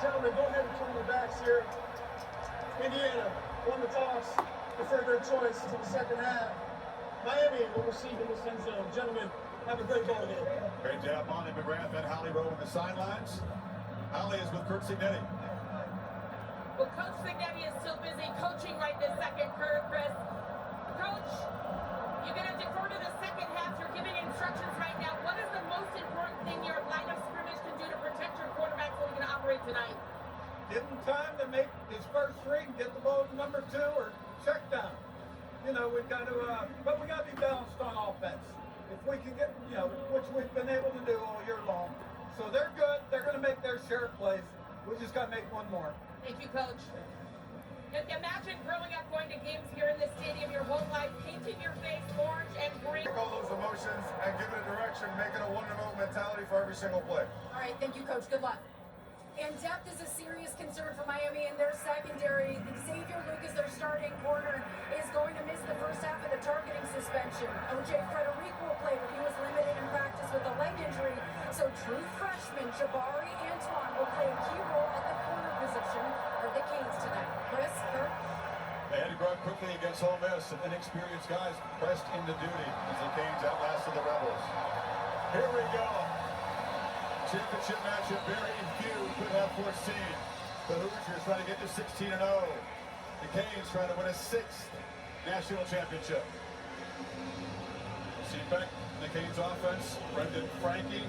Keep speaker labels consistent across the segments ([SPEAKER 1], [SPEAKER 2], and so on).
[SPEAKER 1] Gentlemen, go ahead and turn your backs here. Indiana won the toss, deferred their choice to the second half. Miami will receive in this end zone. Gentlemen, have a great ball game.
[SPEAKER 2] Great job, Monty McGrath and Holly Rowe on the sidelines. Holly is with Curt Cignetti.
[SPEAKER 3] Well, Coach Cignetti is still busy coaching right this second, Chris. Coach, you're going to defer to the second half. You're giving instructions right now. What is the most important thing your line of scrimmage can do to protect your quarterback so he can operate tonight?
[SPEAKER 4] Give him time to make his first read and get the ball to number 2 or check down. You know, we've got to, but we got to be balanced on offense. If we can get, you know, which we've been able to do all year long. So they're good. They're going to make their share of plays. We just got to make one more.
[SPEAKER 3] Thank you, Coach. Imagine growing up going to games here in this stadium your whole life, painting your face orange and green.
[SPEAKER 5] Take all those emotions and give it a direction, make it a wonderful mentality for every single play.
[SPEAKER 6] All right, thank you, Coach. Good luck. And depth is a serious concern for Miami in their secondary. Xavier Lucas, their starting corner, is going to miss the first half of the targeting suspension. O.J. Frederic will play, but he was limited in practice with a leg injury. So true freshman Jabari Antoine will play a key role at the corner position for the Canes tonight. Chris, Kurt?
[SPEAKER 2] They had to grow up quickly against Ole Miss. Some inexperienced guys pressed into duty as the Canes outlasted the Rebels. Here we go. Championship matchup, very few could have foreseen. The Hoosiers trying to get to 16-0. The Canes trying to win a 6th national championship. See back in the Canes offense, Brendan Frankie,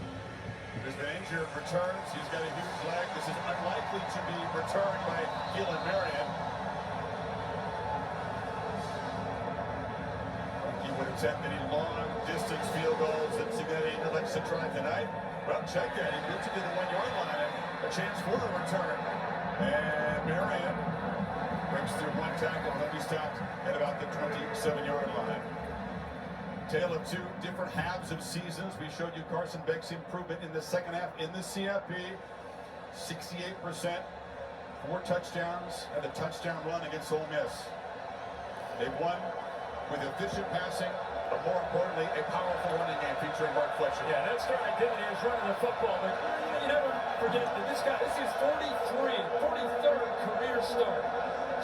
[SPEAKER 2] who's been injured, returns. He's got a huge leg. This is unlikely to be returned by Keelan Marion. He would attempt any long-distance field goals that Cignetti elects to try tonight. Well, check that. He gets it to the 1-yard line. A chance for a return. And Marion breaks through one tackle. He'll be stopped at about the 27-yard line. Tale of 2 different halves of seasons. We showed you Carson Beck's improvement in the second half in the CFP. 68%, 4 touchdowns, and a touchdown run against Ole Miss. They won with efficient passing, but more importantly, a powerful running game featuring Mark Fletcher.
[SPEAKER 7] Yeah, that's their identity is running the football. But you never forget that this is his 43rd career start.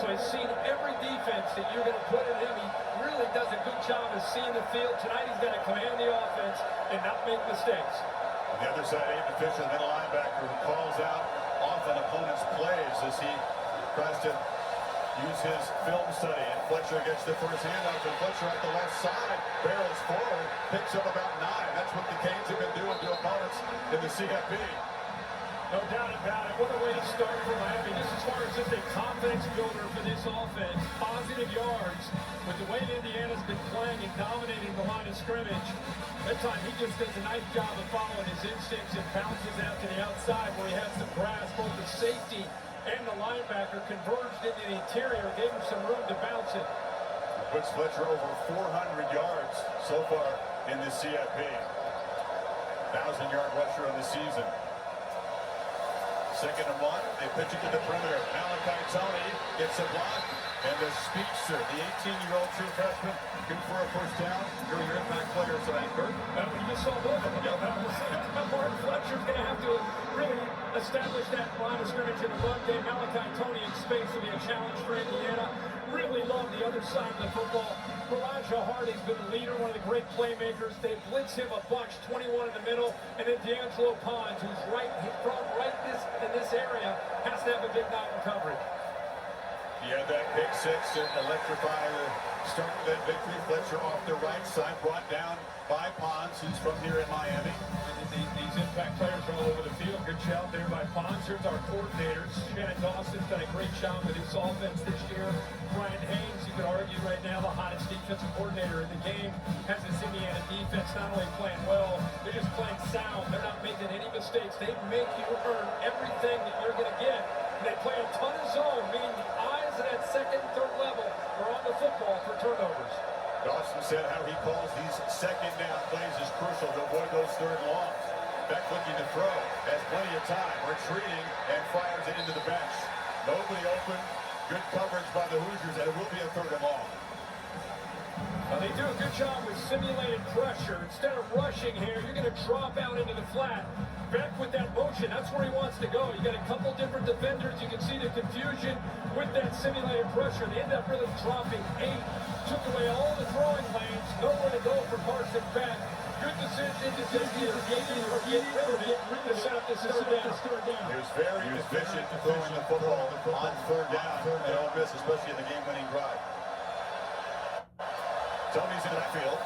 [SPEAKER 7] So he's seen every defense that you're going to put in him. He really does a good job of seeing the field. Tonight he's going to command the offense and not make mistakes.
[SPEAKER 2] On the other side, Aiden Fisher, the middle linebacker, who calls out often opponents' plays as he tries to use his film study. And Fletcher gets the first handoff, and Fletcher at the left side barrels forward, picks up about 9. That's what the Canes have been doing to opponents in the CFP.
[SPEAKER 7] No doubt about it. What a way to start for Miami. Just as far as just a confidence builder for this offense. Positive yards. With the way Indiana's been playing and dominating the line of scrimmage, that time he just does a nice job of following his instincts and bounces out to the outside where he has some grass. Both the safety and the linebacker converged into the interior, gave him some room to bounce it.
[SPEAKER 2] Puts Fletcher over 400 yards so far in the CFP. 1,000-yard rusher of the season. 2nd and 1, they pitch it to the perimeter. Malachi Tony gets a block, and the speedster, the 18-year-old true freshman, good for a first down. You're your impact player tonight, Kurt.
[SPEAKER 7] You just saw both of them. Mark Fletcher's going to have to really establish that line of scrimmage in the run game. Malachi Tony in space will be a challenge for Indiana. Really love the other side of the football. Elijah Harding's been the leader, one of the great playmakers. They blitz him a bunch, 21 in the middle, and then D'Angelo Pons, who's in this area, has to have a big night in coverage.
[SPEAKER 2] He had that pick 6 to electrify the start of that victory. Fletcher off the right side, brought down by Pons, who's from here in Miami.
[SPEAKER 7] These impact players are all over the field. Good job there by Pons. Here's our coordinators. Shannon Dawson's done a great job with his offense this year. Brian Haynes, you could argue right now the hottest defensive coordinator in the game, has this Indiana defense not only playing well, they're just playing sound. They're not making any mistakes. They make you earn everything that you're going to get. And they play a ton of zone, meaning the eyes at that 2nd and 3rd level are on the football for turnovers.
[SPEAKER 2] Dawson said how he calls these 2nd down plays is crucial to avoid those 3rd longs. Beck looking to throw, has plenty of time, retreating, and fires it into the bench. Nobody open, good coverage by the Hoosiers, and it will be a 3rd and long.
[SPEAKER 7] Well, they do a good job with simulated pressure. Instead of rushing here, you're going to drop out into the flat. Beck with that motion, that's where he wants to go. You got a couple different defenders. You can see the confusion with that simulated pressure. They end up really dropping 8. Took away all the throwing lanes. Nowhere to go for Carson Beck. Good decision to just get rid of it to set up this third down.
[SPEAKER 2] He was very efficient throwing the football on third down at Ole Miss, especially in the game-winning drive. Tony's in the backfield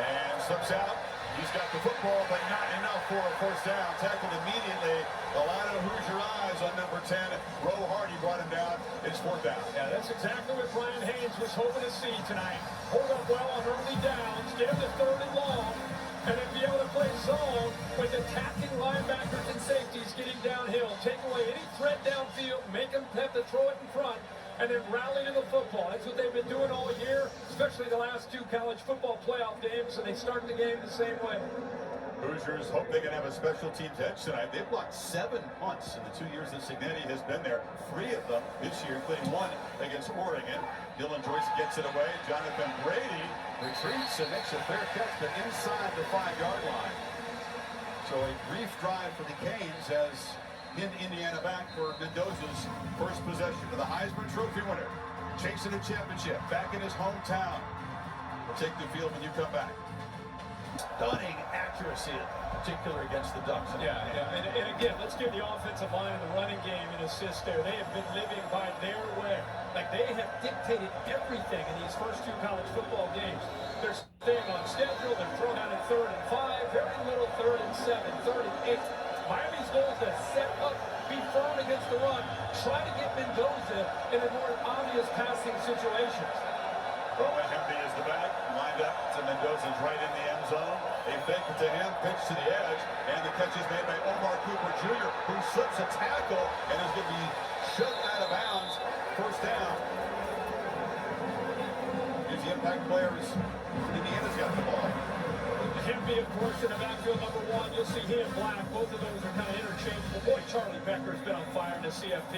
[SPEAKER 2] and slips out. He's got the football, but not enough for a first down. Tackled immediately. A lot of Hoosier eyes on number 10. Roe Hardy brought him down. It's fourth down.
[SPEAKER 7] Yeah, that's exactly what Brian Haynes was hoping to see tonight. Hold up well on early downs, get him to third and long, and then be able to play zone with attacking linebackers and safeties getting downhill. Take away any threat downfield, make them have to throw it in front, and then rally to the football. That's what they've been doing all year, especially the last 2 college football playoff games, and they start the game the same way.
[SPEAKER 2] Hoosiers hope they can have a special teams edge tonight. They've blocked 7 punts in the 2 years that Cignetti has been there. 3 of them this year, including 1 against Oregon. Dylan Joyce gets it away. Jonathan Brady retreats and makes a fair catch, but inside the 5-yard line. So a brief drive for the Canes has pinned Indiana back for Mendoza's first possession of the Heisman Trophy winner. Chasing a championship back in his hometown. We'll take the field when you come back. Stunning accuracy, particularly against the Ducks.
[SPEAKER 7] Yeah. And again, let's give the offensive line and the running game an assist there. They have been living by their way. Like, they have dictated everything in these first 2 college football games. They're staying on schedule. They're thrown out at 3rd and 5. Very little 3rd and 7, 3rd and 8. Miami's goal is to set up, be firm against the run, try to get Mendoza in the more obvious passing situations.
[SPEAKER 2] Rowan Hemby is the back, lined up to Mendoza's right in the end zone. They fake it to him, pitch to the edge, and the catch is made by Omar Cooper Jr., who slips a tackle and is going to be shoved out of bounds. First down. Here's the impact players. Indiana's got the ball.
[SPEAKER 7] Hemby, of course, in the backfield, number 1. You'll see he and Black. Both of those are kind of interchangeable. Boy, Charlie Becker's been on fire in the CFP.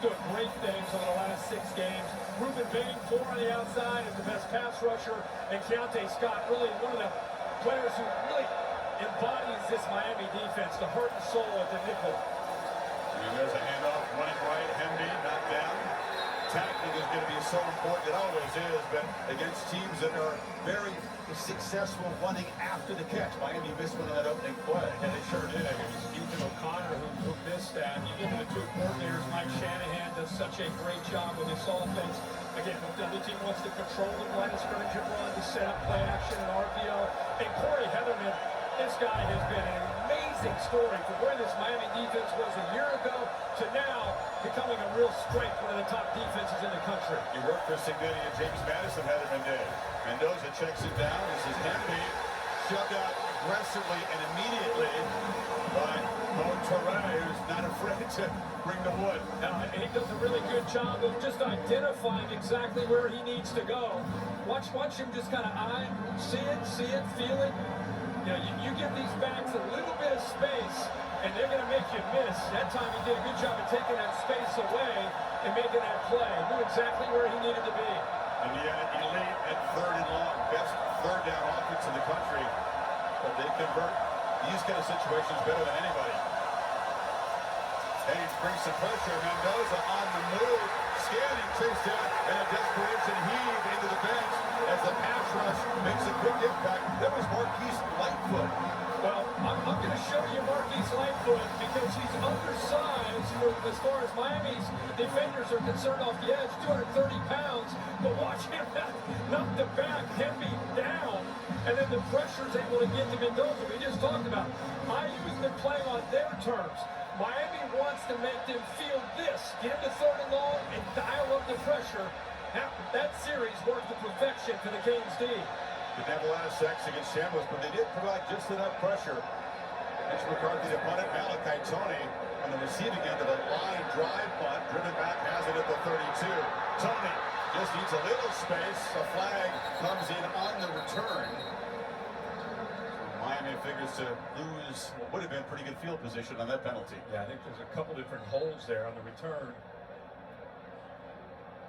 [SPEAKER 7] Doing great things over the last 6 games. Ruben Bain, 4 on the outside, is the best pass rusher. And Keontae Scott, really one of the players who really embodies this Miami defense, the heart and soul at the nickel.
[SPEAKER 2] And there's a handoff running right. Hemby knocked down. Tackling is going to be so important. It always is, but against teams that are very successful running after the catch. Miami missed one on that opening play.
[SPEAKER 7] And they sure did. I mean, it's Ethan O'Connor who missed that. You get to the 2 coordinators. Mike Shanahan does such a great job with this offense. Again, the other team wants to control the line of scrimmage and run, to set up play action and RPO. And Corey Heatherman, this guy has been an amazing story from where this Miami defense was a year ago to now becoming a real strength, one of the top defenses in the country.
[SPEAKER 2] He worked for Cignetti and James Madison Heatherman did. Mendoza checks it down. This is Hemby. Shoved out aggressively and immediately by Monterey, who's not afraid to bring the wood.
[SPEAKER 7] And he does a really good job of just identifying exactly where he needs to go. Watch him just kind of see it, feel it. You know, you give these backs a little bit of space, and they're going to make you miss. That time he did a good job of taking that space away and making that play. Knew exactly where he needed to be.
[SPEAKER 2] Indiana elite at 3rd and long. Best 3rd down offense in the country. But they convert these kind of situations better than anybody. Hayes brings some pressure. Mendoza on the move. Scanning, chased down, and a desperation heave into the bench as the pass rush makes a big impact. That was Marquise Lightfoot.
[SPEAKER 7] Well, I'm going to show you Marquise Lightfoot because he's undersized as far as Miami's defenders are concerned off the edge, 230 pounds. But watch him knock the back, Hemby down, and then the pressure's able to get to Mendoza. We just talked about IU's been playing on their terms. Miami wants to make them feel this. Get him to 3rd and long and dial up the pressure. That series worked to perfection for the Canes D.
[SPEAKER 2] Didn't have a lot of sacks against Shambles, but they did provide just enough pressure. Mitch McCarthy to punt it. Malachi Tony on the receiving end of a line drive punt. Driven back, has it at the 32. Tony just needs a little space. A flag comes in on the return. Miami figures to lose what would have been pretty good field position on that penalty.
[SPEAKER 7] Yeah, I think there's a couple different holes there on the return.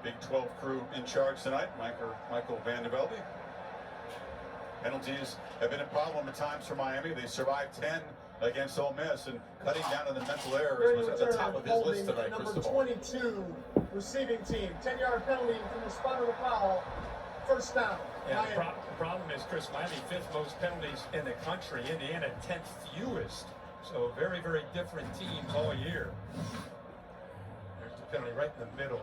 [SPEAKER 2] Big 12 crew in charge tonight. Michael Vandervelde Penalties have been a problem at times for Miami. They survived 10 against Ole Miss, and cutting down on the mental errors was at the top of his list tonight,
[SPEAKER 1] Number
[SPEAKER 2] Cristobal.
[SPEAKER 1] 22 receiving team, 10-yard penalty from the spot of the foul, first down.
[SPEAKER 7] Yeah, the problem is, Chris, Miami 5th most penalties in the country. Indiana 10th fewest. So very, very different teams all year. There's the penalty right in the middle.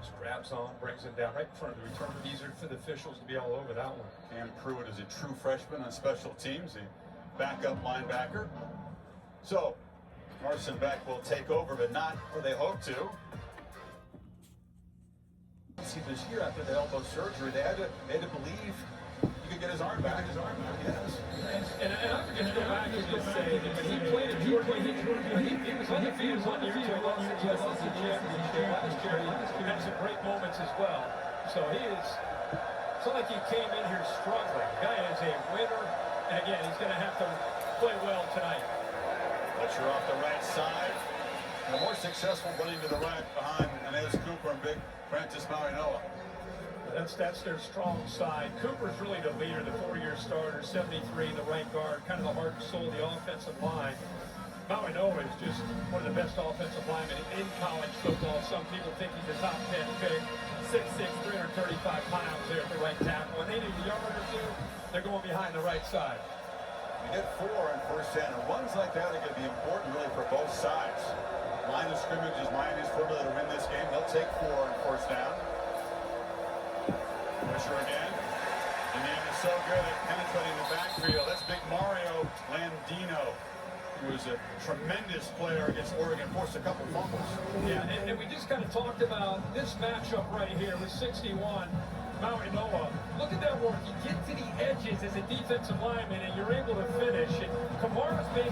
[SPEAKER 7] Just grabs on, brings it down right in front of the returner. Easier for the officials to be all over that one.
[SPEAKER 2] Cam Pruitt is a true freshman on special teams, a backup linebacker. So, Carson Beck will take over, but not where they hope to. See, this year after the elbow surgery, they had to believe he could get his arm back. Yes.
[SPEAKER 7] And I forget to go back and just say that when he played at Georgia, he was undefeated 1 year to lost the SEC championship last year. He had some great moments as well. So it's not like he came in here struggling. The guy is a winner, and again, he's going to have to play well tonight.
[SPEAKER 2] Fletcher off the right side. And more successful running to the right behind Inez Cooper and big Francis Maui-Noa.
[SPEAKER 7] That's their strong side. Cooper's really the leader, the 4-year starter, 73, the right guard, kind of the heart and soul of the offensive line. Maui-Noa is just one of the best offensive linemen in college football. Some people think he's a top 10 pick. 6'6", 335 pounds there at the right tackle. When they need a yard or two, they're going behind the right side.
[SPEAKER 2] You get 4 on first down, and runs like that are going to be important really for both sides. Line of scrimmage is Miami's formula to win this game. They'll take 4 on first down. Pressure again. Indiana's so good at penetrating the backfield. That's big Mario Landino, who was a tremendous player against Oregon, forced a couple fumbles.
[SPEAKER 7] Yeah, and we just kind of talked about this matchup right here with 61. Maui-Noa, look at that work. You get to the edges as a defensive lineman, and you're able to finish. And Kamara's they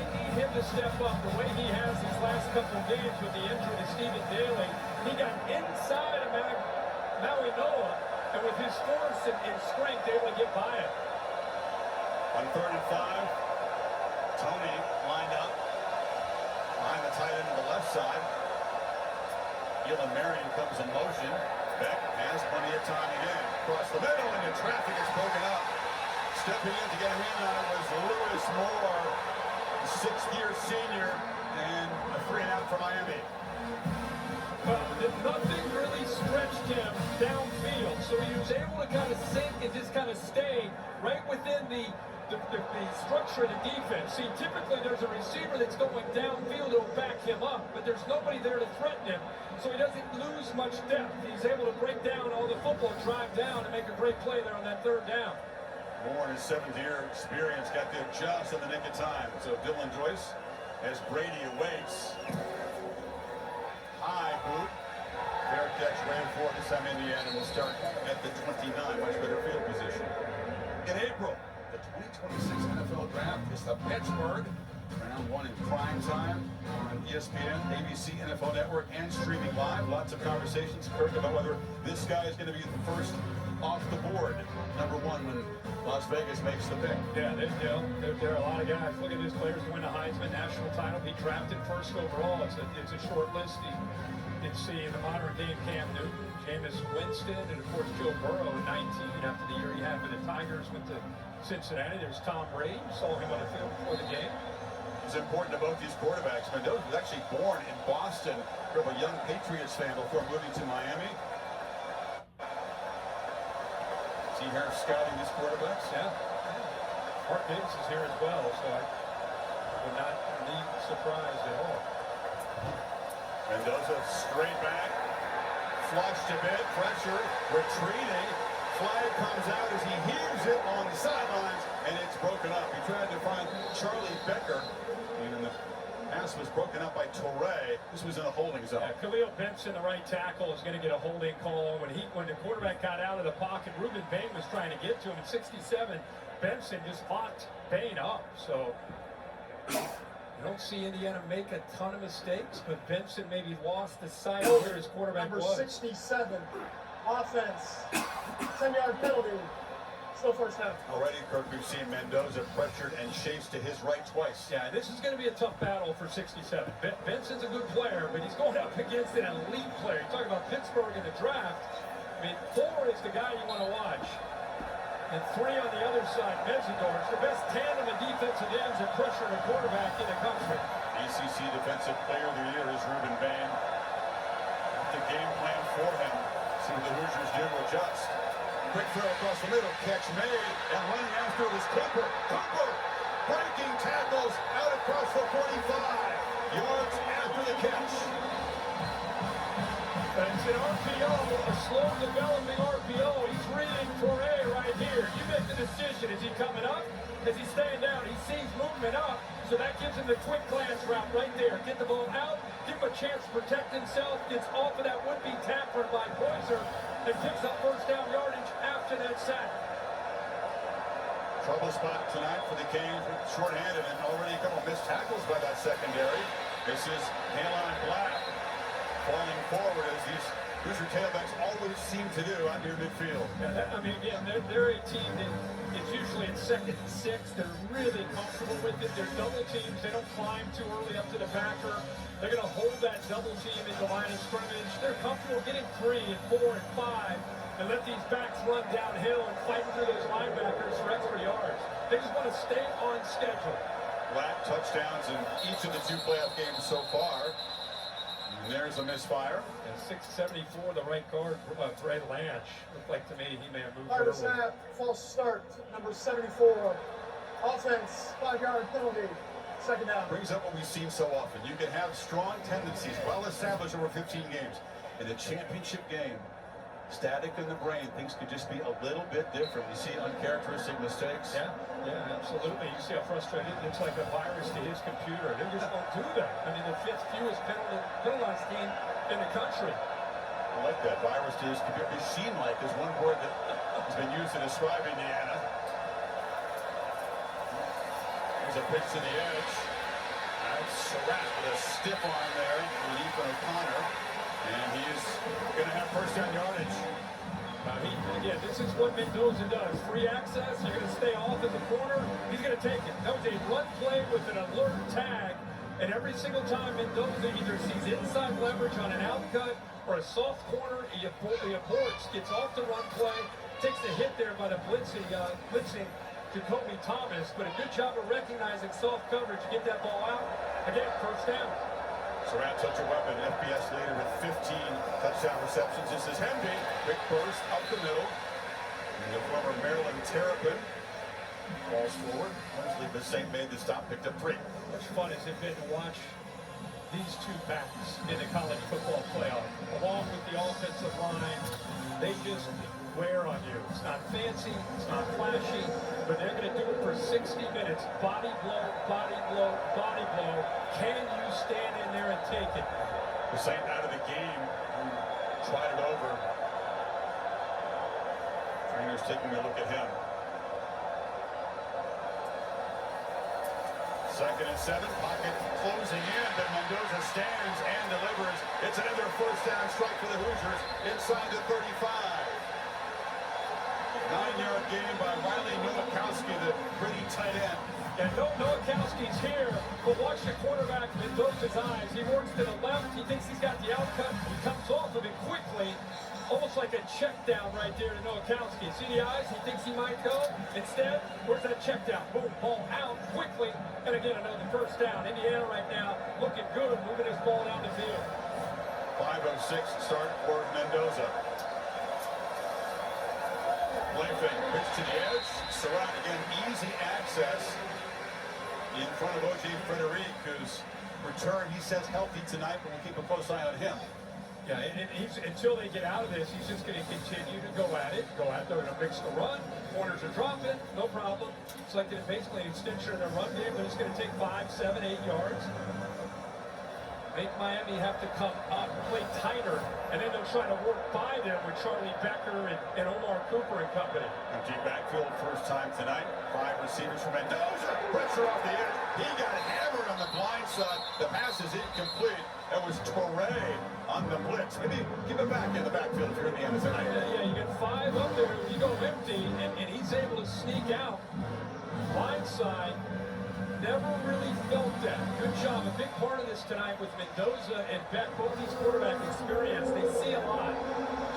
[SPEAKER 7] need him to step up the way he has these last couple of games with the injury to Stephen Daly. He got inside of Maui-Noa, and with his force and strength, able to get by it.
[SPEAKER 2] On 3rd and 5, Tony lined up behind the tight end to the left side. Gillen Marion comes in motion. Beck has plenty of time again. Across the middle, and the traffic is broken up. Stepping in to get a hand on it was Lewis Moore, 6th-year senior, and a 3-and-out for Miami.
[SPEAKER 7] Well, nothing really stretched him downfield, so he was able to kind of sink and just kind of stay right within the structure of the defense. See, typically there's a receiver that's going downfield that'll back him up, but there's nobody there to threaten him, so he doesn't lose much depth. He's able to break down all the football, drive down, and make a great play there on that 3rd down.
[SPEAKER 2] Moore in his 7th-year experience got there just in the nick of time. So Dylan Joyce, as Brady awaits. High boot. Fair catch, ran for this time Indiana will start at the 29, much better field position. In April, the 2026 NFL Draft is the Pittsburgh. Round 1 in prime time on ESPN, ABC, NFL Network, and streaming live. Lots of conversations occurred about whether this guy is going to be the first off the board, number 1, when Las Vegas makes the pick.
[SPEAKER 7] Yeah, there are a lot of guys. Look at these players who win the Heisman national title. He drafted 1st overall. It's a short list. You can see in the modern game Cam Newton, Jameis Winston, and of course Joe Burrow at 19 after the year he had with the Tigers, went to Cincinnati. There's Tom Brady. Saw him on the field before the game.
[SPEAKER 2] It's important to both these quarterbacks. Mendoza was actually born in Boston, from a young Patriots fan before moving to Miami. See here scouting these quarterbacks?
[SPEAKER 7] Yeah. Mark Davis is here as well, so I would not be surprised at all.
[SPEAKER 2] Mendoza straight back, flushed a bit, pressure, retreating. Flag comes out as he heaves it on the sidelines, and it's broken up. He tried to find Charlie Becker, and the pass was broken up by Toure. This was in a holding zone.
[SPEAKER 7] Yeah, Khalil Benson, the right tackle, is going to get a holding call. When the quarterback got out of the pocket, Ruben Bain was trying to get to him. At 67, Benson just locked Bain up. So you don't see Indiana make a ton of mistakes, but Benson maybe lost the sight of where his quarterback
[SPEAKER 1] Number
[SPEAKER 7] was.
[SPEAKER 1] 67, offense, 10-yard penalty. Still first down.
[SPEAKER 2] Already, Kirk, we've seen Mendoza pressured and chased to his right twice.
[SPEAKER 7] Yeah, this is going to be a tough battle for 67. Benson's a good player, but he's going up against an elite player. You're talking about Pittsburgh in the draft. I mean, 4 is the guy you want to watch. and 3 on the other side. Menzendorf, the best tandem of defensive ends that pressure a quarterback in the country.
[SPEAKER 2] ACC Defensive Player of the Year is Ruben Bain. The game plan for him. See what the Hoosiers do to adjust. Quick throw across the middle, catch made, and running after it is Cooper. Cooper breaking tackles out across the 45 yards after the catch.
[SPEAKER 7] And it's an RPO, a slow developing RPO. He's reading Torrey right here. You make the decision. Is he coming up? Is he staying down? He sees movement up, so that gives him the quick glance route right there. Get the ball out, give him a chance to protect himself, gets off of that would-be tackler by Poyser, and picks up first down yardage after that sack.
[SPEAKER 2] Trouble spot tonight for the Canes, short-handed, and already a couple missed tackles by that secondary. This is Halon Black falling forward as these Hoosier tailbacks always seem to do out near midfield.
[SPEAKER 7] Yeah, I mean, again, they're a team that it's usually at 2nd and 6. They're really comfortable with it. They're double teams. They don't climb too early up to the backer. They're going to hold that double team in the line of scrimmage. They're comfortable getting 3 and 4 and 5 and let these backs run downhill and fight through those linebackers for extra yards. They just want to stay on schedule.
[SPEAKER 2] Black touchdowns in each of the 2 playoff games so far. And there's a misfire.
[SPEAKER 7] And 674, the right guard, Trey Lanch. Looked like to me he may have moved
[SPEAKER 1] Fire
[SPEAKER 7] early.
[SPEAKER 1] snap, false start, number 74. Offense, 5-yard penalty, second down.
[SPEAKER 2] Brings up what we've seen so often. You can have strong tendencies, well established over 15 games. In a championship game, static in the brain, things could just be a little bit different. You see uncharacteristic mistakes.
[SPEAKER 7] Yeah, absolutely. You see how frustrated it looks like a virus to his computer. They just don't do that. I mean, the 5th fewest penalized team in the country.
[SPEAKER 2] I like that. Virus to his computer. Machine like is one word that has been used to describe Indiana. There's a pitch to the edge. That's Surratt with a stiff arm there from Ethan O'Connor. And he's going to have first down yardage.
[SPEAKER 7] Again, this is what Mendoza does. Free access, you're going to stay off in the corner. He's going to take it. That was a run play with an alert tag. And every single time Mendoza either sees inside leverage on an outcut or a soft corner, he aborts, gets off the run play, takes the hit there by the blitzing Jacoby Thomas. But a good job of recognizing soft coverage to get that ball out. Again, first down.
[SPEAKER 2] Surratt, such a weapon, FBS leader with 15 touchdown receptions. This is Henry, quick burst up the middle. And the former Maryland Terrapin falls forward. Wesley Bissett made the stop, picked up 3.
[SPEAKER 7] How much fun has it been to watch these 2 backs in the college football playoff, along with the offensive line? They just wear on you. It's not fancy, it's not flashy, but they're going to do it for 60 minutes. Body blow, body blow, body blow. Can you stand in there and take it?
[SPEAKER 2] Bissett out of the game, tried it over. Trainer's taking a look at him. 2nd and 7, pocket closing in, but Mendoza stands and delivers. It's another first down strike for the Hoosiers inside the 35. 9-yard gain by Riley Nowakowski, the pretty tight end.
[SPEAKER 7] And Nowakowski's here, but watch the quarterback Mendoza's eyes. He works to the left, he thinks he's got the outcut, he comes off of it quickly, almost like a check down right there to Nowakowski. See the eyes? He thinks he might go. Instead, where's that check down? Boom, ball out quickly. And again, another first down. Indiana right now looking good, moving this ball down the field.
[SPEAKER 2] 5:06 start for Mendoza. Play fake, pitch to the edge. Surratt again, easy access in front of O.J. Frederic, whose return, he says, healthy tonight, but we'll keep a close eye on him.
[SPEAKER 7] Yeah, and until they get out of this, he's just going to continue to go at it. They're going to mix the run. Corners are dropping, no problem. It's like basically an extension of their run game. They're just going to take 5, 7, 8 yards. Make Miami have to come up, play tighter, and then they'll try to work by them with Charlie Becker and Omar Cooper and company.
[SPEAKER 2] Empty backfield first time tonight. 5 receivers for Mendoza. Pressure off the edge. He got hammered on the blind side. The pass is incomplete. That was Torrey on the blitz. Maybe give it back in the backfield if you're Indiana tonight.
[SPEAKER 7] Yeah, you get 5 up there. You go empty, and he's able to sneak out. Blind side. Never really felt that. Good job. A big part of this tonight with Mendoza and Beck, both these quarterback experience. They see a lot.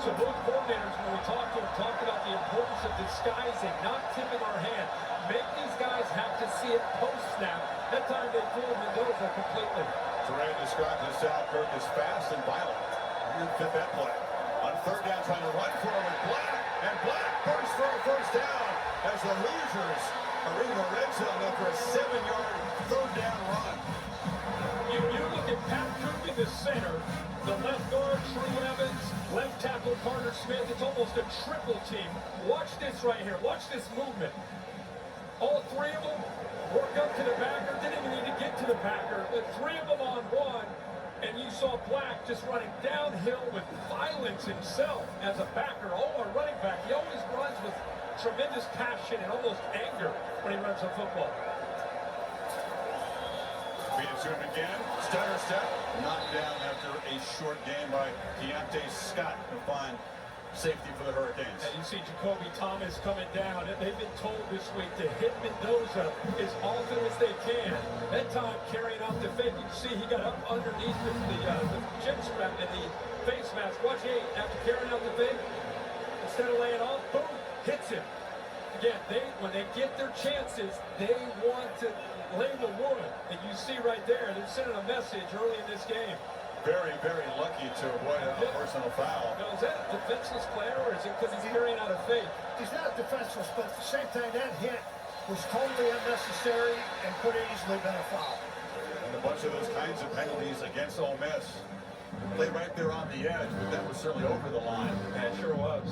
[SPEAKER 7] So both coordinators, when we talked to them, talked about the importance of disguising, not tipping our hand. Make these guys have to see it post-snap. That time they fooled Mendoza completely.
[SPEAKER 2] Terrain describes this out. Kirk is fast and violent. You fit that play. On third down, trying to run for him with Black. And Black bursts for a first down as the Hoosiers are in the red zone after a 7-yard third down run.
[SPEAKER 7] You look at Pat Cook in the center, the left guard, True Evans, left tackle, Carter Smith. It's almost a triple team. Watch this right here. Watch this movement. All three of them work up to the backer. Didn't even need to get to the backer. The three of them on one. And you saw Black just running downhill with violence himself as a backer. Oh, a running back. He always runs with tremendous passion and almost anger when he runs a football.
[SPEAKER 2] Beat it to him again. Stutter step. Knocked down after a short game by Keontae Scott to find safety for the Hurricanes.
[SPEAKER 7] And you see Jacoby Thomas coming down. And they've been told this week to hit Mendoza as often as they can. That time carrying out the fake. You see he got up underneath the chin strap and the face mask. Watch, hey, after carrying out the fake, instead of laying off, boom, hits him. Again, when they get their chances, they want to lay the wood. And you see right there, they're sending a message early in this game.
[SPEAKER 2] Very, very lucky to avoid a personal foul.
[SPEAKER 7] Now, is that a defenseless player, or is it because he's carrying out a fake?
[SPEAKER 8] He's not defenseless, but at the same time, that hit was totally unnecessary and could have easily been a foul.
[SPEAKER 2] And a bunch of those kinds of penalties against Ole Miss. Play right there on the edge, but that was certainly over the line.
[SPEAKER 7] Yeah, it sure was.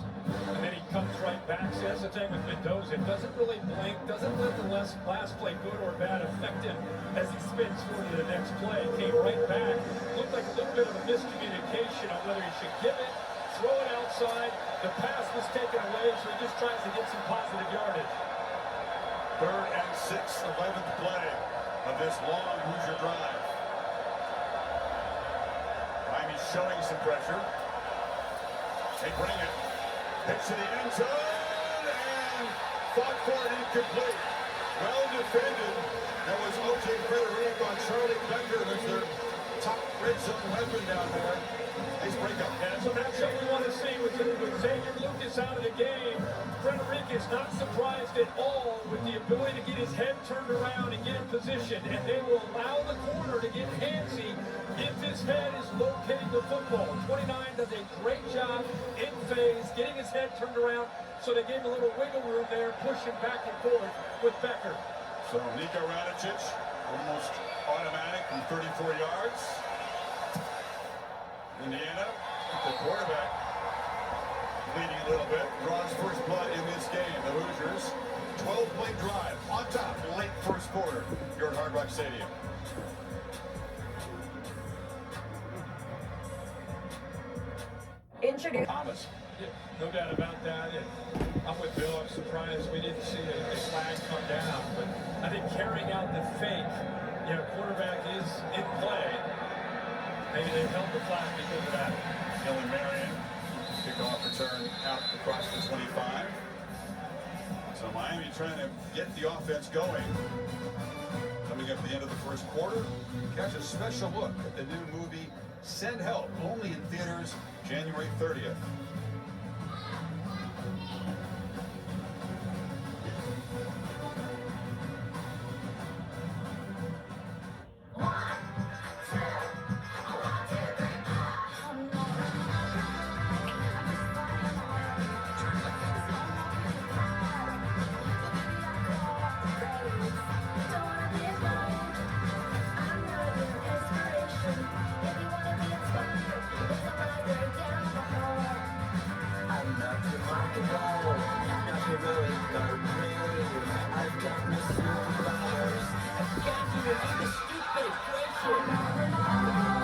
[SPEAKER 7] And then he comes right back. See, that's the thing with Mendoza. Doesn't really blink, doesn't let the last play, good or bad, affect him as he spins forward to the next play. Came right back. Looked like a little bit of a miscommunication on whether he should give it, throw it outside. The pass was taken away, so he just tries to get some positive yardage.
[SPEAKER 2] 3rd and 6, 11th play of this long Hoosier drive. Miami's showing some pressure. They bring it. Pitch to the end zone and fought for it incomplete. Well defended. That was O.J. Frederick on Charlie Becker, who's their top red zone weapon down there. Nice breakup.
[SPEAKER 7] And it's a matchup we want to see with Xavier Lucas out of the game. Frederick is not surprised at all with the ability to get his head turned around and get in position. And they will allow the corner to get handsy if his head is locating the football. 29 does a great job in phase, getting his head turned around. So they gave him a little wiggle room there, pushing back and forth with Becker.
[SPEAKER 2] So Niko Radicic, almost automatic from 34 yards. Indiana, the quarterback, bleeding a little bit, draws first blood in this game. The Hoosiers, 12-play drive, on top, late first quarter, here at Hard Rock Stadium.
[SPEAKER 6] Introduce.
[SPEAKER 2] Thomas.
[SPEAKER 7] Yeah, no doubt about that. And I'm with Bill. I'm surprised we didn't see a flag come down. But I think carrying out the fake, quarterback is in play. Maybe they held the flag because of that.
[SPEAKER 2] Dylan Marion, kickoff return out across the 25. So Miami trying to get the offense going. Coming up at the end of the first quarter, catch a special look at the new movie Send Help, only in theaters January 30th.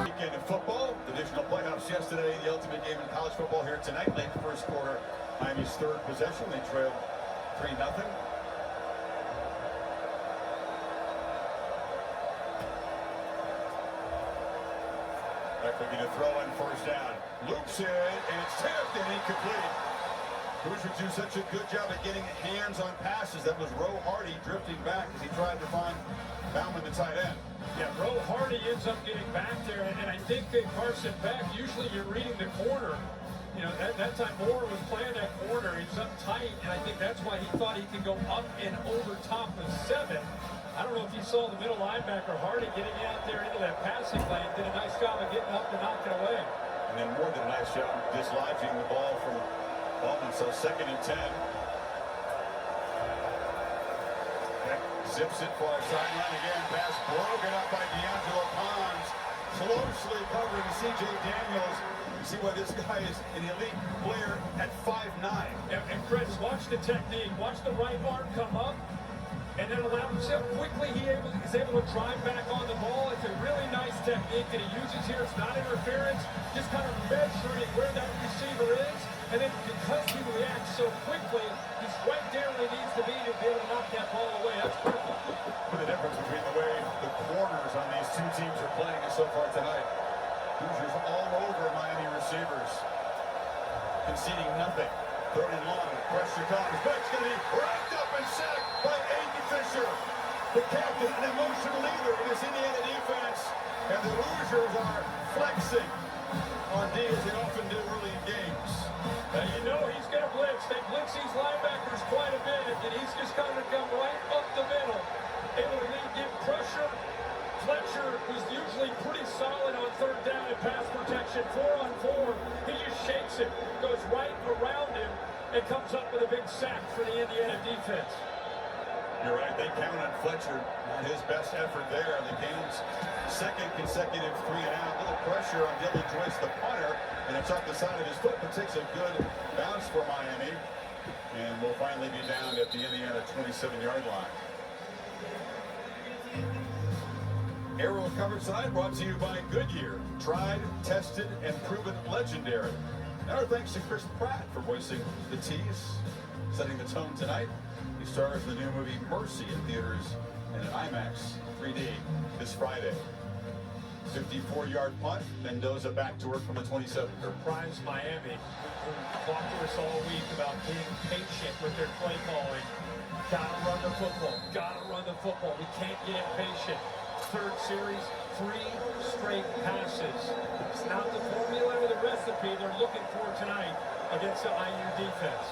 [SPEAKER 2] Weekend of football, divisional playoffs yesterday, the ultimate game in college football here tonight, late first quarter, Miami's third possession, they trailed 3-0. Beck looking to throw on first down, loops it, and it's tipped and incomplete. Hoosiers do such a good job at getting hands on passes. That was Roe Hardy drifting back as he tried to find Bauman, the tight end.
[SPEAKER 7] Yeah, Ro Hardy ends up getting back there, and I think that Carson Beck, usually you're reading the corner. You know, that time Moore was playing that corner. He's up tight, and I think that's why he thought he could go up and over top of 7. I don't know if you saw the middle linebacker, Hardy, getting out there into that passing lane. Did a nice job of getting up to knock it away.
[SPEAKER 2] And then Moore did a nice job dislodging the ball from Baldwin. So 2nd and 10. Beck zips it for a sideline again. Pass broken up by D'Angelo Pons. Closely covering C.J. Daniels. You see why this guy is an elite player at 5'9".
[SPEAKER 7] And Chris, watch the technique. Watch the right arm come up. And then allow himself quickly, he's able to drive back on the ball. It's a really nice technique that he uses here. It's not interference, just kind of measuring where that receiver is. And then because he reacts so quickly, he's right there where he needs to be able to knock that ball away. That's perfect.
[SPEAKER 2] But the difference between the way the corners on these two teams are playing so far tonight. Hoosiers all over Miami receivers, conceding nothing. 3rd and long, pressure comes. Beck's going to be wrapped up and sacked by Aiden Fisher, the captain and emotional leader in this Indiana defense. And the Hoosiers are flexing on D as they often do early in games.
[SPEAKER 7] Now you know he's going to blitz. They blitz these linebackers quite a bit, and he's just going to come right up the middle. Able to give pressure. Fletcher was usually pretty solid on 3rd down in pass protection. 4-on-4. He just shakes it, goes right around him, and comes up with a big sack for the Indiana defense.
[SPEAKER 2] You're right, they count on Fletcher, not his best effort there. The game's 2nd consecutive 3-and-out. Little pressure on Dylan Joyce, the punter, and it's off the side of his foot, but takes a good bounce for Miami. And will finally be down at the Indiana 27-yard line. Arrow coverage tonight brought to you by Goodyear. Tried, tested, and proven legendary. And our thanks to Chris Pratt for voicing the T's, setting the tone tonight. He stars in the new movie Mercy in theaters and in IMAX 3D this Friday. 54-yard punt. Mendoza back to work from the 27.
[SPEAKER 7] Surprise Miami, who talked to us all week about being patient with their play calling. Gotta run the football. Gotta run the football. We can't get impatient. 3rd series, 3 straight passes. It's not the formula or the recipe they're looking for tonight against the IU defense.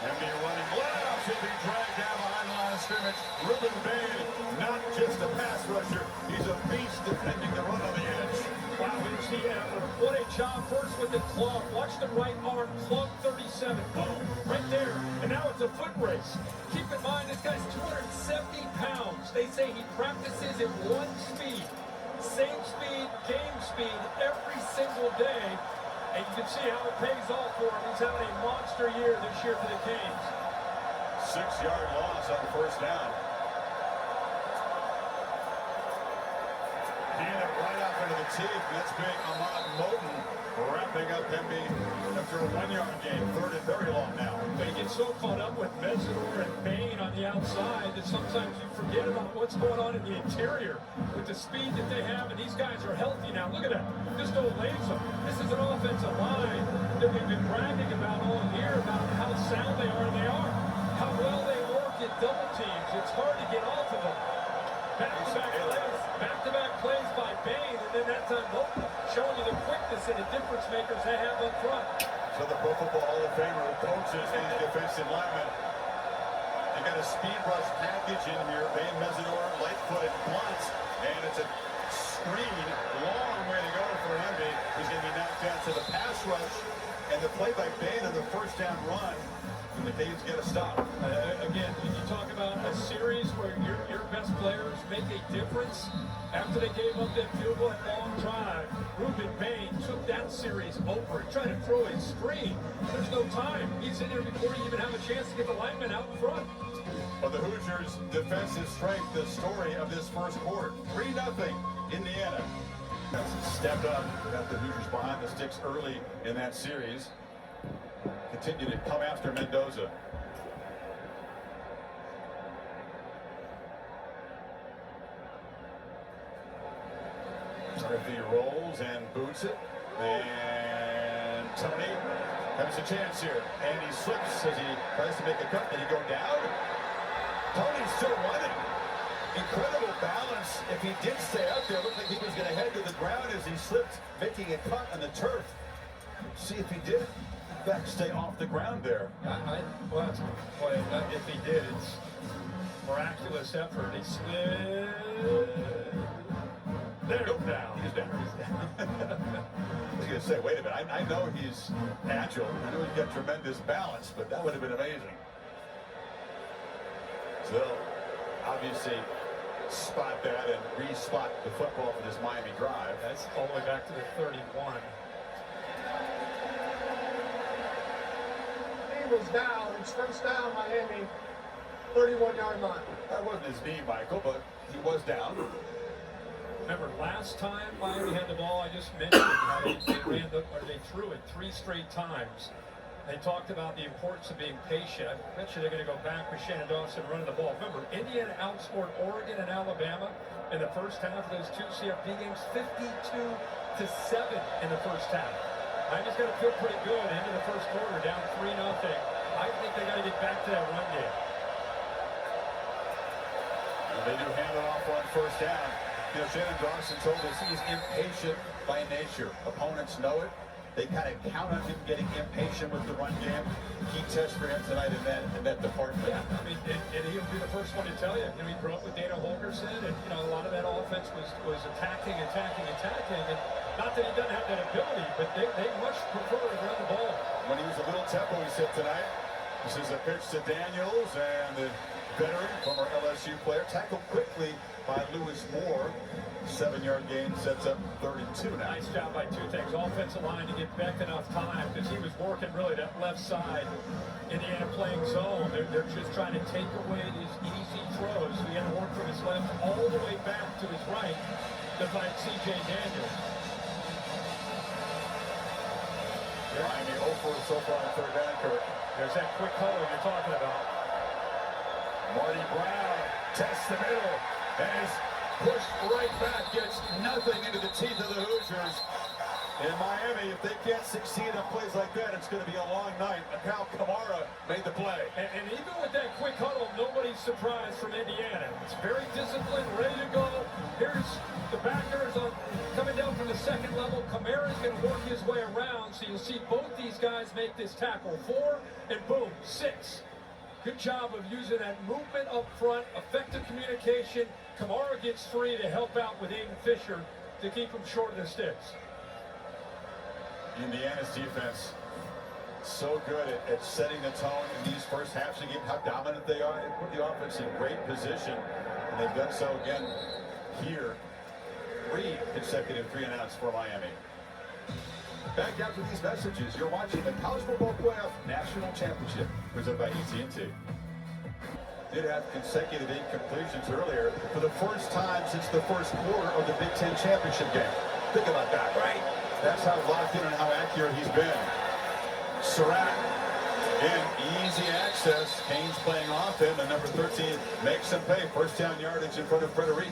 [SPEAKER 2] Embiid running left. He'll be dragged down behind the line of scrimmage. Ruben Bain, not just a pass rusher. He's a beast defending the run on the edge.
[SPEAKER 7] Wow, here's the effort. What a job first with the club. Watch the right arm, club 37. Boom, right there. And now it's a foot race. Keep in mind, this guy's 270 pounds. They say he practices at 1 speed. Same speed, game speed, every single day. And you can see how it pays off for him. He's having a monster year this year for the Canes.
[SPEAKER 2] 6-yard loss on 1st down. Hand it right up into the teeth. That's big. Ahmad Moten wrapping up Embiid after a 1-yard gain. 3rd and very long now.
[SPEAKER 7] They get so caught up with Mesidor and Bain on the outside that sometimes you forget about what's going on in the interior with the speed that they have, and these guys are healthy now. Look at that. Just don't laze them. This is an offensive line that we've been bragging about all year about how sound they are, and they are. How well they work at double teams. It's hard to get off of them. Back-to-back plays by Bain, and then that time Moten showing you the quickness and the difference makers they have up front.
[SPEAKER 2] So the Pro Football Hall of Famer who coaches these defensive linemen. You got a speed rush package in here. Bain, Mesidor, light-footed blunt, and it's a screen. Long way to go for Embiid. He's going to be knocked down to the pass rush, and the play by Bain on the 1st down run. And the Canes get a stop.
[SPEAKER 7] Again, you talk about a series where your best players make a difference. After they gave up that field goal long drive, Ruben Bain took that series over. He tried to throw a screen. There's no time. He's in there before you even have a chance to get the lineman out in front.
[SPEAKER 2] Well, the Hoosiers' defensive strength, the story of this 1st quarter. 3-0 Indiana. Stepped up, got the Hoosiers behind the sticks early in that series. Continue to come after Mendoza. Murphy rolls and boots it. And Tony There's a chance here, and he slips as he tries to make a cut. Did he go down? Tony's still running. Incredible balance. If he did stay out there, it looked like he was going to head to the ground as he slipped, making a cut on the turf. See if he did, in fact, stay off the ground there.
[SPEAKER 7] Well, if he did, it's miraculous effort. He slid. There, down.
[SPEAKER 2] He's down. I was going to say, wait a minute. I know he's agile. I know he's got tremendous balance, but that would have been amazing. So, obviously, spot that and re-spot the football for this Miami drive.
[SPEAKER 7] That's all the way back to the 31.
[SPEAKER 1] He was down. It's first down, Miami, 31-yard line.
[SPEAKER 2] That wasn't his knee, Michael, but he was down.
[SPEAKER 7] Remember, last time Miami had the ball, I just mentioned how they threw it 3 straight times. They talked about the importance of being patient. I bet you they're going to go back with Shannon Dawson running the ball. Remember, Indiana outscored Oregon and Alabama in the first half of those 2 CFP games, 52-7 in the first half. Miami's got to feel pretty good into the first quarter, down 3-0. I think they got to get back to that run game.
[SPEAKER 2] And they do hand it off on first down. You know, Shannon Dawson told us he's impatient by nature. Opponents know it. They kind of count on him getting impatient with the run game. Key test for him tonight in that department.
[SPEAKER 7] Yeah, I mean, and he'll be the first one to tell you. You know, he grew up with Dana Holgorsen, and you know, a lot of that offense was attacking, and not that he doesn't have that ability, but they much prefer to run the ball.
[SPEAKER 2] When he was a little tempo, he said tonight, this is a pitch to Daniels, and the veteran, former LSU player, tackled quickly by Lewis Moore. 7-yard gain sets up 32 now.
[SPEAKER 7] Nice job by 2 things. Offensive line to get Beck enough time because he was working really that left side. Indiana playing zone. They're just trying to take away these easy throws. So he had to work from his left all the way back to his right to find C.J. Daniels.
[SPEAKER 2] Miami 0 for so far on third down, Kurt.
[SPEAKER 7] There's that quick huddle you're talking about.
[SPEAKER 2] Marty Brown tests the middle and is pushed right back, gets nothing into the teeth of the Hoosiers. In Miami, if they can't succeed on plays like that, it's going to be a long night. Cal Kamara made the play.
[SPEAKER 7] And even with that quick huddle, nobody's surprised from Indiana. It's very disciplined, ready to go. Here's the backers coming down from the second level. Kamara's going to work his way around, so you'll see both these guys make this tackle. 4, and boom, 6. Good job of using that movement up front, effective communication. Kamara gets free to help out with Aiden Fisher to keep him short of the sticks.
[SPEAKER 2] Indiana's defense so good at setting the tone in these first halves of the game, how dominant they are. They put the offense in great position, and they've done so again here. 3 consecutive 3-and-outs for Miami. Back after these messages, you're watching the College Football Playoff National Championship presented by AT&T. Did have consecutive incompletions earlier for the first time since the first quarter of the Big Ten championship game. Think about that, right? That's how locked in and how accurate he's been. Surratt, again, easy access. Haynes playing off him, and number 13 makes him pay. First down yardage in front of Frederic.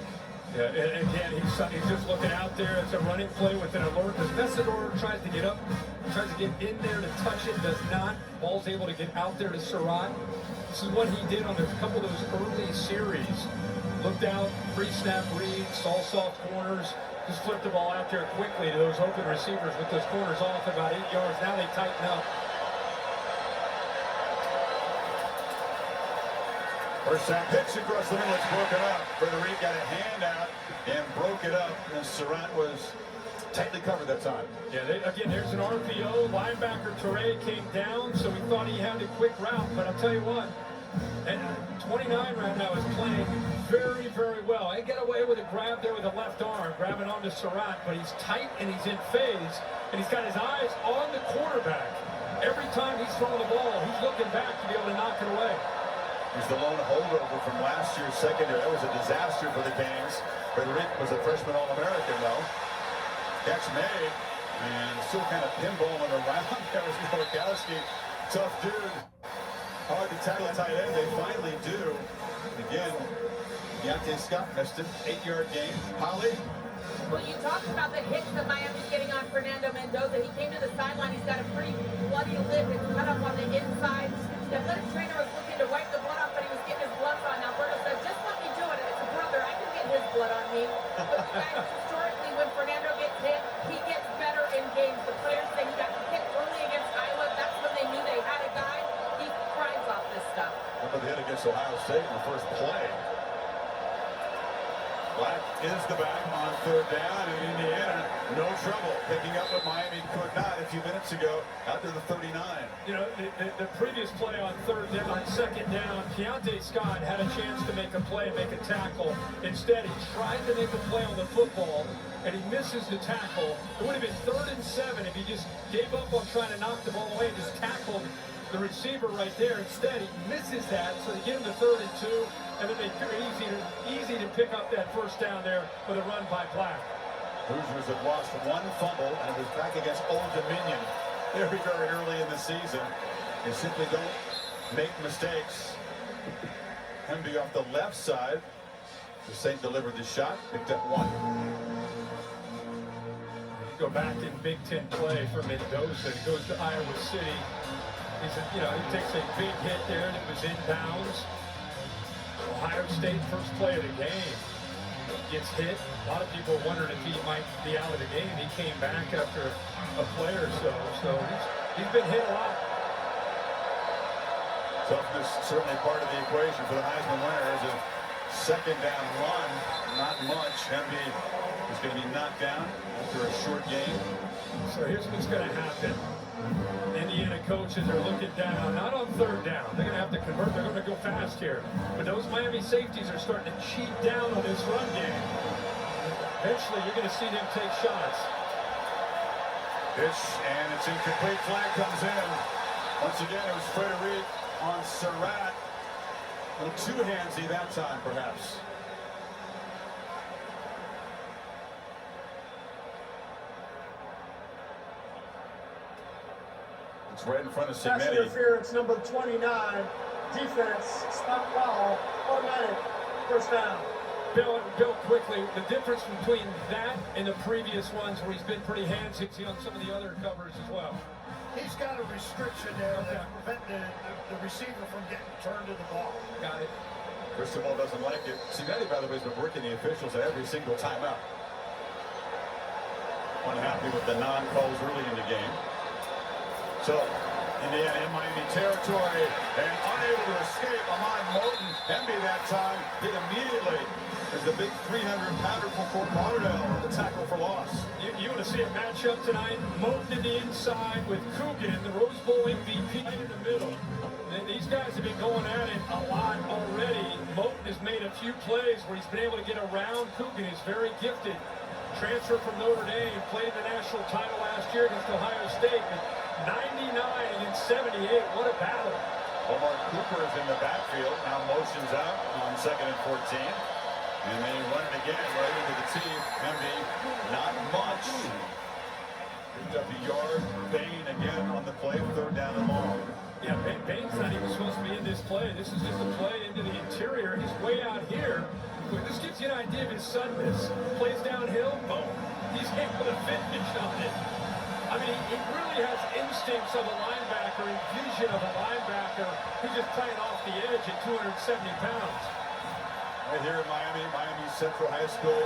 [SPEAKER 7] Yeah, and again, he's just looking out there. It's a running play with an alert. As Messidor tries to get up, tries to get in there to touch it, does not. Ball's able to get out there to Surratt. This is what he did on a couple of those early series. Looked out, pre-snap read, saw soft corners, just flipped the ball out there quickly to those open receivers with those corners off about 8 yards. Now they tighten up.
[SPEAKER 2] First time pitch across the middle, it's broken up. Frederic got a hand out and broke it up, and Surratt was tightly covered that time.
[SPEAKER 7] Yeah, again, there's an RPO. Linebacker Toure came down, so we thought he had a quick route. But I'll tell you what, and 29 right now is playing very, very well. He got away with a grab there with the left arm, grabbing onto Surratt, but he's tight and he's in phase, and he's got his eyes on the quarterback. Every time he's throwing the ball, he's looking back to be able to knock it away.
[SPEAKER 2] He's the lone holdover from last year's secondary. That was a disaster for the Canes. Frederic was a freshman All-American, though. Catch made, and still kind of pinballing around. That was Nowakowski. Tough dude. Hard to tackle a tight end. They finally do. Again, Deontay Scott missed it. 8-yard gain. Holly
[SPEAKER 3] Well, you talked about the hits that Miami's getting on Fernando Mendoza. He came to the sideline. He's got a pretty bloody lip. It's cut up on the inside. The athletic trainer was looking to wipe the blood off, but he was getting his gloves on. Alberto said, just let me do it. It's a brother. I can get his blood on me. But the guys, historically, when Fernando gets hit, he gets better in games. The players say he got hit early against Iowa. That's when they knew they had a guy. He thrives off this stuff.
[SPEAKER 2] Remember the hit against Ohio State in the first play. Black is the back on third down, and Indiana, no trouble picking up what Miami could not a few minutes ago out to the 39.
[SPEAKER 7] You know, the previous play on second down, Keontae Scott had a chance to make a play, make a tackle. Instead, he tried to make a play on the football, and he misses the tackle. It would have been 3rd and 7 if he just gave up on trying to knock the ball away and just tackled the receiver right there. Instead, he misses that, so they get him to 3rd and 2. And then they figure easy to pick up that first down there with a run by Black.
[SPEAKER 2] Hoosiers have lost one fumble, and it was back against Old Dominion very, very early in the season. They simply don't make mistakes. Hemby off the left side. The Saint delivered the shot, picked up 1.
[SPEAKER 7] You go back in Big Ten play for Mendoza. He goes to Iowa City. He takes a big hit there, and it was inbounds. Ohio State first play of the game. Gets hit. A lot of people wondered if he might be out of the game. He came back after a play or so. So he's been hit a lot.
[SPEAKER 2] Toughness certainly part of the equation for the Heisman winner. As a second down run, not much. Hemby is going to be knocked down after a short game.
[SPEAKER 7] So here's what's going to happen. Indiana coaches are looking down, not on third down. They're going to have to convert. They're going to go fast here. But those Miami safeties are starting to cheat down on this run game. Eventually, you're going to see them take shots.
[SPEAKER 2] Pitch, and it's incomplete. Flag comes in. Once again, it was Frederic on Surratt. A little two-handsy that time, perhaps. It's right in front of
[SPEAKER 1] Pass
[SPEAKER 2] Cignetti.
[SPEAKER 1] interference, number 29. Defense, stop foul, automatic, first down.
[SPEAKER 7] Bill, quickly, the difference between that and the previous ones where he's been pretty handsy on some of the other covers as well.
[SPEAKER 8] He's got a restriction there that prevent the receiver from getting turned to the ball.
[SPEAKER 7] Got it.
[SPEAKER 2] Cristobal doesn't like it. Cignetti, by the way, has been working the officials at every single timeout. Unhappy with the non-calls early in the game. So, Indiana in Miami territory and unable to escape. Ahmad Moulton, Hemby that time, hit immediately as the big 300-pounder for Fort Lauderdale on the tackle for loss.
[SPEAKER 7] You want to see a matchup tonight? Moulton in the inside with Coogan, the Rose Bowl MVP, in the middle. And these guys have been going at it a lot already. Moulton has made a few plays where he's been able to get around Coogan. He's very gifted. Transfer from Notre Dame, played the national title last year against Ohio State. 99 against 78. What a battle.
[SPEAKER 2] Omar Cooper is in the backfield. Now motions out on 2nd and 14. And they run it again right into the teeth. Hemby, not much. Picked up a yard. Bain again on the play. 3rd down and long.
[SPEAKER 7] Yeah, Bain's not even supposed to be in this play. This is just a play into the interior. He's way out here. This gives you an idea of his suddenness. Plays downhill, boom. He's able to finish on it. I mean, he really has instincts of a linebacker and vision of a linebacker who's just playing off the edge at 270 pounds.
[SPEAKER 2] Right here in Miami, Miami Central High School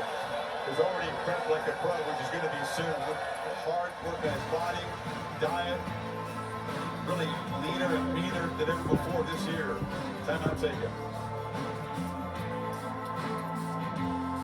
[SPEAKER 2] is already prepped like a pro, which is going to be soon. Hard work on his body, diet, really leaner and meaner than ever before this year. Timeout taken.